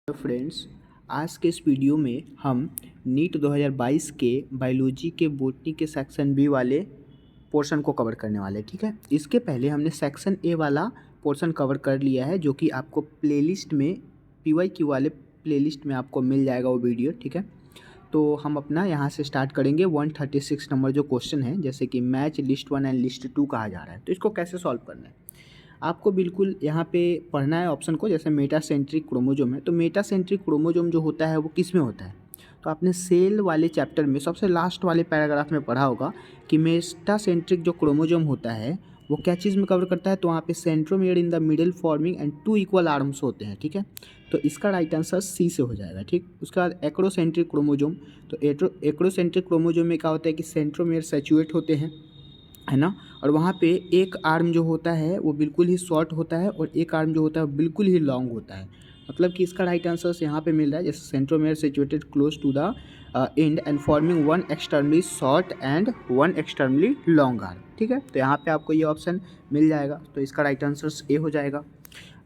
तो फ्रेंड्स, आज के इस वीडियो में हम नीट 2022 के बायोलॉजी के बॉटनी के सेक्शन बी वाले पोर्शन को कवर करने वाले हैं। ठीक है, इसके पहले हमने सेक्शन ए वाला पोर्शन कवर कर लिया है, जो कि आपको प्लेलिस्ट में PYQ वाले प्लेलिस्ट में आपको मिल जाएगा वो वीडियो। ठीक है, तो हम अपना यहाँ से स्टार्ट करेंगे 136 नंबर जो क्वेश्चन है, जैसे कि मैच लिस्ट 1 एंड लिस्ट 2 कहा जा रहा है। तो इसको कैसे सॉल्व करना है आपको बिल्कुल यहाँ पे पढ़ना है ऑप्शन को। जैसे मेटासेंट्रिक क्रोमोजोम है, तो मेटासेंट्रिक क्रोमोजोम जो होता है वो किस में होता है, तो आपने सेल वाले चैप्टर में सबसे लास्ट वाले पैराग्राफ में पढ़ा होगा कि मेटासेंट्रिक जो क्रोमोजोम होता है वो क्या चीज़ में कवर करता है। तो वहाँ पे centromere in the middle forming and 2 equal arms होते हैं। ठीक है, तो इसका राइट आंसर सी से हो जाएगा। ठीक, उसके बाद एक्रोसेंट्रिक क्रोमोजोम, तो एक्रोसेंट्रिक क्रोमोजोम में क्या होता है कि सेंट्रोमियर सैचुएट होते हैं, है ना, और वहाँ पे एक आर्म जो होता है वो बिल्कुल ही शॉर्ट होता है और एक आर्म जो होता है वो बिल्कुल ही लॉन्ग होता है। मतलब कि इसका राइट आंसर यहाँ पे मिल रहा है, जैसे centromere situated close to the end and forming one externally short and one externally long arm. ठीक है, तो यहाँ पे आपको ये ऑप्शन मिल जाएगा, तो इसका राइट आंसर ए हो जाएगा।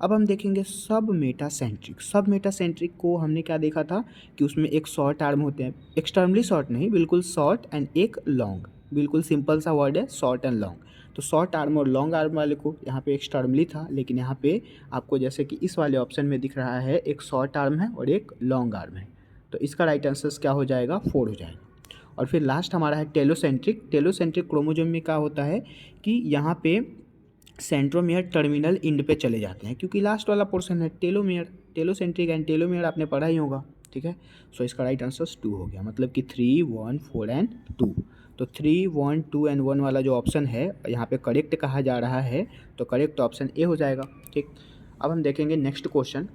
अब हम देखेंगे सब मेटासेंट्रिक को हमने क्या देखा था कि उसमें एक शॉर्ट आर्म होते हैं, एक्सटर्नली शॉर्ट नहीं, बिल्कुल शॉर्ट एंड एक लॉन्ग। बिल्कुल सिंपल सा वर्ड है, शॉर्ट एंड लॉन्ग। तो शॉर्ट आर्म और लॉन्ग आर्म वाले को यहाँ पे एक्सटर्नली था, लेकिन यहाँ पे आपको जैसे कि इस वाले ऑप्शन में दिख रहा है एक शॉर्ट आर्म है और एक लॉन्ग आर्म है। तो इसका राइट आंसर क्या हो जाएगा, 4 हो जाएगा। और फिर लास्ट हमारा है टेलोसेंट्रिक क्रोमोजोम में क्या होता है कि यहाँ पे सेंट्रोमियर टर्मिनल इंड पे चले जाते हैं, क्योंकि लास्ट वाला पोर्शन है टेलोसेंट्रिक एंड टेलोमियर आपने पढ़ा ही होगा। ठीक है, सो इसका राइट आंसर 2 हो गया, मतलब कि 3, 1, 4 एंड 2। तो 3, 1, 2 एंड 1 वाला जो ऑप्शन है यहाँ पे करेक्ट कहा जा रहा है, तो करेक्ट ऑप्शन ए हो जाएगा। ठीक, अब हम देखेंगे नेक्स्ट क्वेश्चन।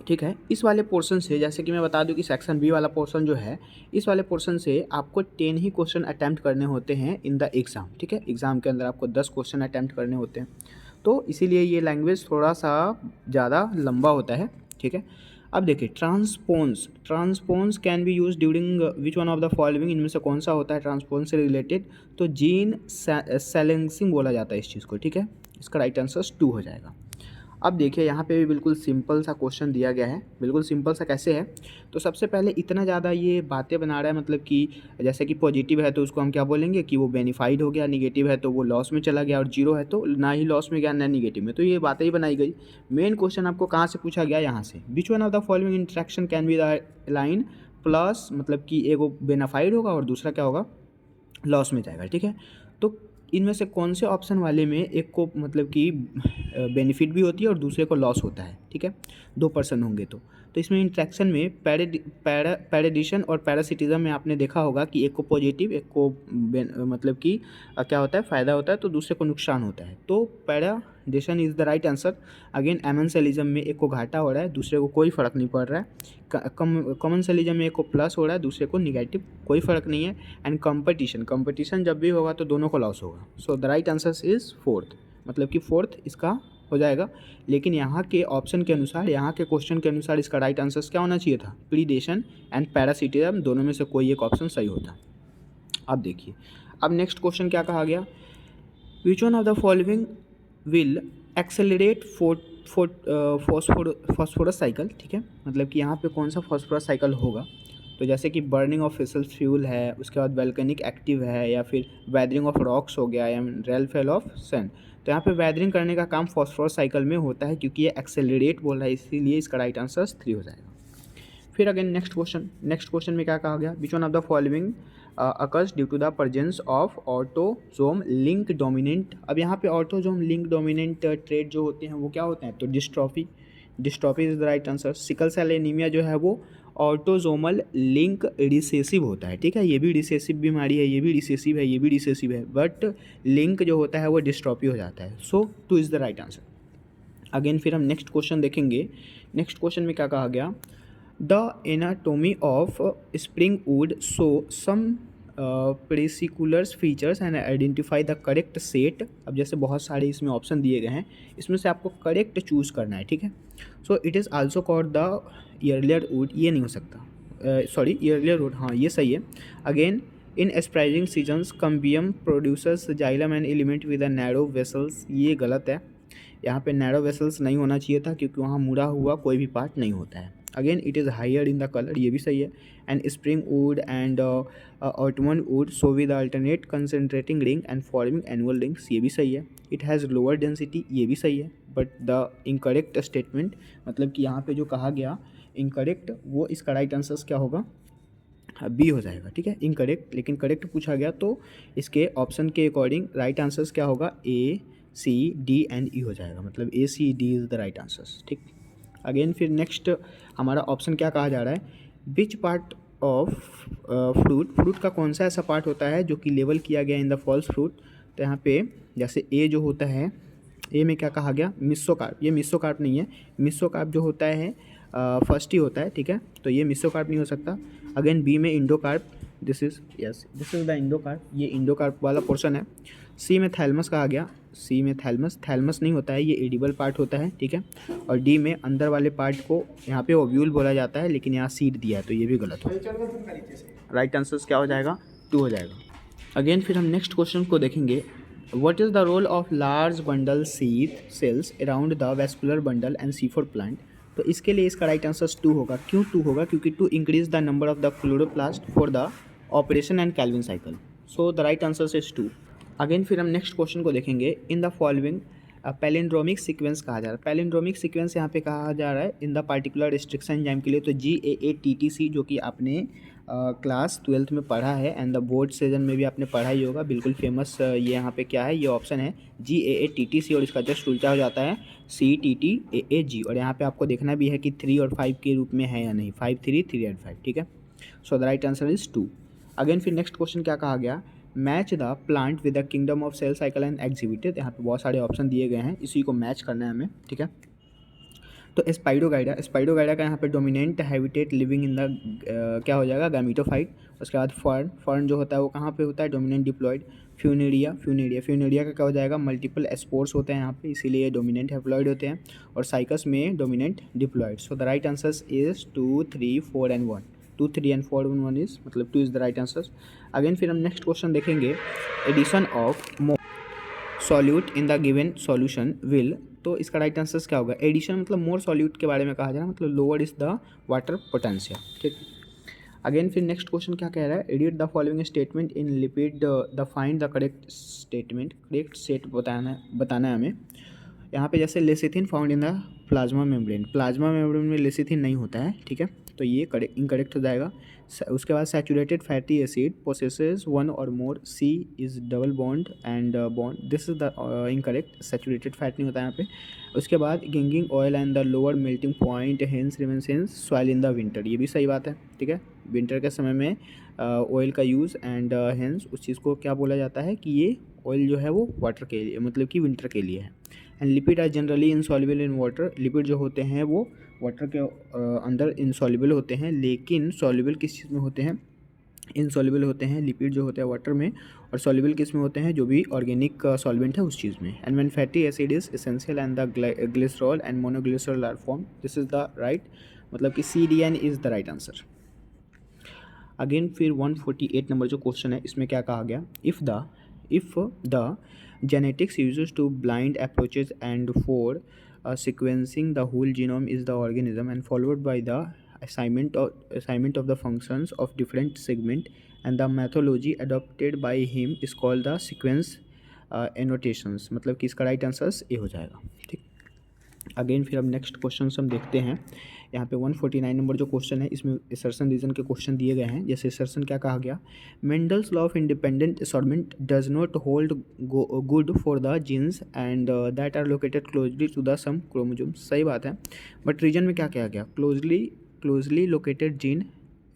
ठीक है, इस वाले पोर्शन से, जैसे कि मैं बता दूं कि सेक्शन बी वाला पोर्शन जो है, इस वाले पोर्शन से आपको 10 ही क्वेश्चन अटैम्प्ट करने होते हैं इन द एग्ज़ाम। ठीक है, एग्ज़ाम के अंदर आपको 10 क्वेश्चन अटैम्प्ट करने होते हैं, तो इसीलिए ये लैंग्वेज थोड़ा सा ज़्यादा लंबा होता है। ठीक है, अब देखिए transposons can be use during which one of the following, इनमें से कौन सा होता है ट्रांसपोन्स से रिलेटेड, तो जीन सैलेंसिंग बोला जाता है इस चीज़ को। ठीक है, इसका राइट आंसर 2 हो जाएगा। अब देखिए यहाँ पे भी बिल्कुल सिंपल सा क्वेश्चन दिया गया है, बिल्कुल सिंपल सा कैसे है, तो सबसे पहले इतना ज़्यादा ये बातें बना रहा है, मतलब कि जैसे कि पॉजिटिव है तो उसको हम क्या बोलेंगे कि वो बेनिफाइड हो गया, निगेटिव है तो वो लॉस में चला गया, और जीरो है तो ना ही लॉस में गया ना निगेटिव में, तो ये बातें ही बनाई गई। मेन क्वेश्चन आपको कहाँ से पूछा गया, यहाँ से, विच one of the following interaction can be the line plus, मतलब कि एक वो बेनिफाइड होगा और दूसरा क्या होगा, लॉस में जाएगा। ठीक है, तो इनमें से कौन से ऑप्शन वाले में एक को मतलब कि बेनिफिट भी होती है और दूसरे को लॉस होता है। ठीक है, 2 पर्सन होंगे तो इसमें इंट्रैक्शन में पैराडिशन और पैरासिटिज्म में आपने देखा होगा कि एक को पॉजिटिव, एक को मतलब कि क्या होता है, फ़ायदा होता है, तो दूसरे को नुकसान होता है, तो predation is the right answer. Again amensalism में एक को घाटा हो रहा है, दूसरे को कोई फ़र्क नहीं पड़ रहा है। कॉमनसलिज्म में एक को प्लस हो रहा है, दूसरे को निगेटिव, कोई फ़र्क नहीं है। एंड कंपटीशन जब भी होगा तो दोनों को लॉस होगा। सो the right answer is 4th, मतलब कि 4th इसका हो जाएगा। लेकिन यहाँ के ऑप्शन के अनुसार, यहाँ के क्वेश्चन के अनुसार इसका राइट आंसर क्या होना चाहिए था, प्रीडेशन एंड पैरासिटिज्म, दोनों में से कोई एक ऑप्शन सही होता। अब देखिए, अब नेक्स्ट क्वेश्चन क्या कहा गया, which one of the following will accelerate phosphorus cycle. ठीक है, मतलब कि यहाँ पे कौन सा फॉस्फोरस साइकिल होगा, तो जैसे कि बर्निंग ऑफ फिसल फ्यूल है, उसके बाद वैल्केनिक एक्टिव है, या फिर वेदरिंग ऑफ रॉक्स हो गया, या रेलफेल ऑफ सन। तो यहाँ पे वेदरिंग करने का काम फॉस्फोरस साइकिल में होता है, क्योंकि ये एक्सेलरेट बोल रहा है, इसीलिए इसका राइट आंसर 3 हो जाएगा। फिर अगेन नेक्स्ट क्वेश्चन में क्या कहा गया, which one of the following occurs due to the presence of autosome link dominant. अब यहाँ पे ऑटोसोम लिंक डोमिनेंट ट्रेट जो होते हैं वो क्या होते हैं, तो dystrophy is the right answer. Sickle cell anaemia जो है वो ऑटोजोमल लिंक रिसेसिव होता है। ठीक है, ये भी रिसेसिव बीमारी है, ये भी रिसेसिव है, ये भी रिसेसिव है, बट लिंक जो होता है वो डिस्ट्रॉफी हो जाता है। So 2 is the right answer. Again फिर हम नेक्स्ट क्वेश्चन देखेंगे। नेक्स्ट क्वेश्चन में क्या कहा गया, the anatomy of spring wood show some particulars features and identify the correct set. अब जैसे बहुत सारे इसमें ऑप्शन दिए गए हैं, इसमें से आपको करेक्ट चूज़ करना है। ठीक है, so it is also called the earlier would, ये नहीं हो सकता, सॉरी ईयरलियर वुड, हाँ ये सही है। Again in spring seasons cambium producers xylem and element with a narrow vessels, ये गलत है, यहाँ पे नैरो वेसल्स नहीं होना चाहिए था, क्योंकि वहाँ मुड़ा हुआ कोई भी पार्ट नहीं होता है। Again it is higher in the colour, ये भी सही है। And spring wood and autumn wood so with alternate concentrating ring and forming annual rings, ये भी सही है। इट हैज़ लोअर डेंसिटी, ये भी सही है। बट द इनकरेक्ट स्टेटमेंट, मतलब कि यहाँ पे जो कहा गया इनकरेक्ट, वो इसका राइट आंसर क्या होगा, बी हो जाएगा, ठीक है, इनकरेक्ट। लेकिन करेक्ट पूछा गया तो इसके ऑप्शन के अकॉर्डिंग राइट आंसर्स क्या होगा, ए सी डी एंड ई हो जाएगा, मतलब A C D is the right answers, ठीक। अगेन फिर नेक्स्ट हमारा ऑप्शन क्या कहा जा रहा है, विच पार्ट ऑफ फ्रूट का कौन सा ऐसा पार्ट होता है जो कि लेवल किया गया इन द फॉल्स फ्रूट। तो यहाँ पे जैसे ए जो होता है, ए में क्या कहा गया, मिसोकार्प, ये मिसोकार्प नहीं है, मिसोकार्प जो होता है फर्स्ट ही होता है, ठीक है, तो ये मिसोकार्प नहीं हो सकता। अगेन बी में endocarp, this is this is the endocarp, ये इंडोकार्प वाला पोर्शन है। सी में थैलमस कहा गया, सी में थैलमस नहीं होता है, ये एडिबल पार्ट होता है, ठीक है। और डी में अंदर वाले पार्ट को यहाँ पे ओव्यूल बोला जाता है, लेकिन यहाँ सीड दिया है, तो ये भी गलत हो। राइट आंसर क्या हो जाएगा, 2 हो जाएगा। अगेन फिर हम नेक्स्ट क्वेश्चन को देखेंगे, what is the role of large bundle seed cells around the vascular bundle and C4 plant. तो इसके लिए इसका राइट आंसर 2 होगा। क्यों 2 होगा, क्योंकि to increase the number of the chloroplast for the operation and Calvin cycle, so the right answer is 2। Again फिर हम नेक्स्ट क्वेश्चन को देखेंगे, in the following palindromic sequence कहा जा रहा है। पैलिंड्रोमिक सीक्वेंस यहाँ पे कहा जा रहा है in the particular restriction enzyme के लिए, तो GAATTC जो कि आपने क्लास 12th में पढ़ा है एंड द बोर्ड सेशन में भी आपने पढ़ा ही होगा, बिल्कुल फेमस। ये यहाँ पे क्या है, ये ऑप्शन है GAATTC और इसका जस्ट उल्टा हो जाता है CTTAAG। और यहाँ पे आपको देखना भी है कि 3 और 5 के रूप में है या नहीं, 5 3 3 एंड 5, ठीक है। So the right answer is 2। Again फिर नेक्स्ट क्वेश्चन क्या कहा गया, match the plant with the kingdom of cell cycle and exhibited. यहाँ पे बहुत सारे ऑप्शन दिए गए हैं, इसी को मैच करना है हमें, ठीक है। तो स्पाइडोगाइडा का यहाँ पे dominant habitat living in the क्या हो जाएगा, गैमीटोफाइट। उसके बाद फर्न जो होता है वो कहाँ पे होता है, डोमिनेंट डिप्लॉयड। फ्यूनेरिया का क्या हो जाएगा, मल्टीपल स्पोर्स होते हैं यहाँ पे, इसीलिए डोमिनेंट हैप्लॉयड होते हैं। और साइकस में dominant diploid. So the right answer is 2 3 4 and 1, 2 3 and 4 1 is, मतलब 2 is the right answer. Again फिर हम नेक्स्ट क्वेश्चन देखेंगे, addition of more solute in the given solution will. तो इसका राइट आंसर क्या होगा, एडिशन मतलब मोर सॉल्यूट के बारे में कहा जा रहा है, मतलब lower is the water potential, ठीक। अगेन फिर नेक्स्ट क्वेश्चन क्या कह रहा है, edit the following statement in lipid the find the correct statement, correct set बताना है हमें। यहाँ पे जैसे lecithin found in the plasma membrane में लेसिथिन नहीं होता है, ठीक है, तो ये इनकरेक्ट हो जाएगा। उसके बाद सैचुरेटेड फैटी एसिड पोसेसेस 1 और more, C is double bond and bond, this is the incorrect, saturated fat नहीं होता है यहाँ पे। उसके बाद गिंगिंग oil and the lower melting point hence remains in soil in the winter, ये भी सही बात है, ठीक है। विंटर के समय में ऑयल का यूज़ एंड हेंस उस चीज़ को क्या बोला जाता है कि ये ऑयल जो है वो वाटर के लिए, मतलब कि विंटर के लिए है। And lipid are generally insoluble in water, lipid जो होते हैं वो वाटर के अंदर इनसॉल्युबल होते हैं, लेकिन सॉल्युबल किस चीज़ में होते हैं, इनसॉल्युबल होते हैं लिपिड जो होते हैं वाटर में, और सॉल्युबल किस में होते हैं, जो भी ऑर्गेनिक सॉल्वेंट है उस चीज़ में। And when fatty acid is essential and the glycerol and monoglycerol are form, this is the right, मतलब कि CDN is the right answer. Again फिर 148 नंबर जो क्वेश्चन है, इसमें क्या कहा गया, if the genetics uses to blind approaches and for sequencing the whole genome is the organism and followed by the assignment of the functions of different segment and the methodology adopted by him is called the sequence annotations, मतलब कि इसका right answer A हो जाएगा, ठीक। Again फिर अब next question हम देखते हैं, यहाँ पे 149 नंबर जो क्वेश्चन है, इसमें असर्शन रीजन के क्वेश्चन दिए गए हैं। जैसे असर्शन क्या कहा गया, Mendel's law of independent assortment does not hold good for the genes and that are located closely to the some chromosome, सही बात है। बट रीजन में क्या कहा गया, closely located gene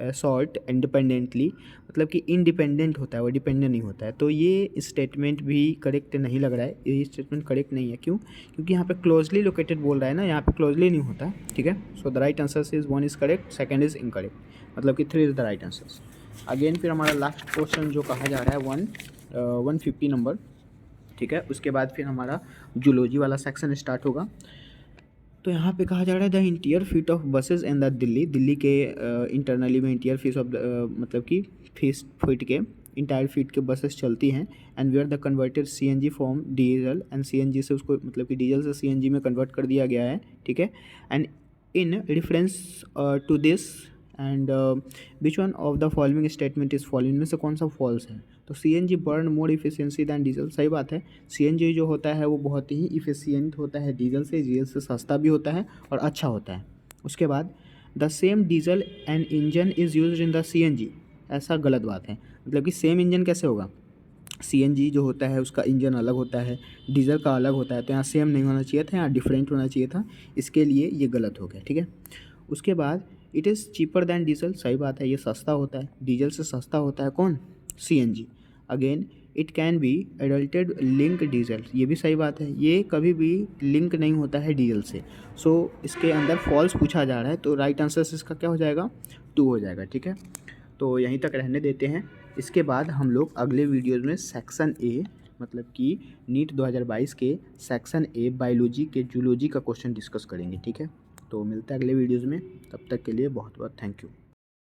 sort independently, मतलब कि इंडिपेंडेंट होता है, वो डिपेंडेंट नहीं होता है। तो ये स्टेटमेंट भी करेक्ट नहीं लग रहा है, ये स्टेटमेंट करेक्ट नहीं है। क्यों, क्योंकि यहाँ पे क्लोजली लोकेटेड बोल रहा है ना, यहाँ पे क्लोजली नहीं होता है, ठीक है। So the right answer is 1 is correct, second is incorrect, मतलब कि 3 is the right answer. Again फिर हमारा लास्ट क्वेश्चन जो कहा जा रहा है 150 नंबर, ठीक है। उसके बाद फिर हमारा जूलॉजी वाला सेक्शन स्टार्ट होगा। तो यहाँ पे कहा जा रहा है the interior feet of buses in the Delhi के इंटरनली में इंटीरियर फीस ऑफ मतलब कि फीट के इंटायर फीट के बसेस चलती हैं and where the converted CNG from diesel and CNG से उसको मतलब कि डीजल से CNG में कन्वर्ट कर दिया गया है, ठीक है। And in reference to this and which one of the following statement is follow, इनमें से कौन सा फॉल्स है। तो CNG burn more efficiency than diesel, सही बात है। CNG जो होता है वो बहुत ही इफिशियंट होता है डीजल से सस्ता भी होता है और अच्छा होता है। उसके बाद the same diesel and engine is use in the CNG, ऐसा गलत बात है। मतलब कि सेम इंजन कैसे होगा, CNG जो होता है उसका इंजन अलग होता है, डीजल का अलग होता है, तो यहाँ सेम नहीं होना चाहिए था, यहाँ डिफरेंट होना चाहिए था, इसके लिए ये गलत हो गया, ठीक है। उसके बाद it is cheaper then diesel, सही बात है, ये सस्ता होता है, डीजल से सस्ता होता है कौन, CNG। Again it can be adulterated link diesel, ये भी सही बात है, ये कभी भी लिंक नहीं होता है डीजल से। सो इसके अंदर फॉल्स पूछा जा रहा है, तो राइट आंसर इसका क्या हो जाएगा, 2 हो जाएगा, ठीक है। तो यहीं तक रहने देते हैं। इसके बाद हम लोग अगले वीडियोज़ में सेक्शन ए, मतलब कि नीट 2022 के सेक्शन ए बायोलॉजी के जूलॉजी का क्वेश्चन डिस्कस करेंगे, ठीक है। तो मिलता है अगले वीडियोज़ में, तब तक के लिए बहुत बहुत थैंक यू।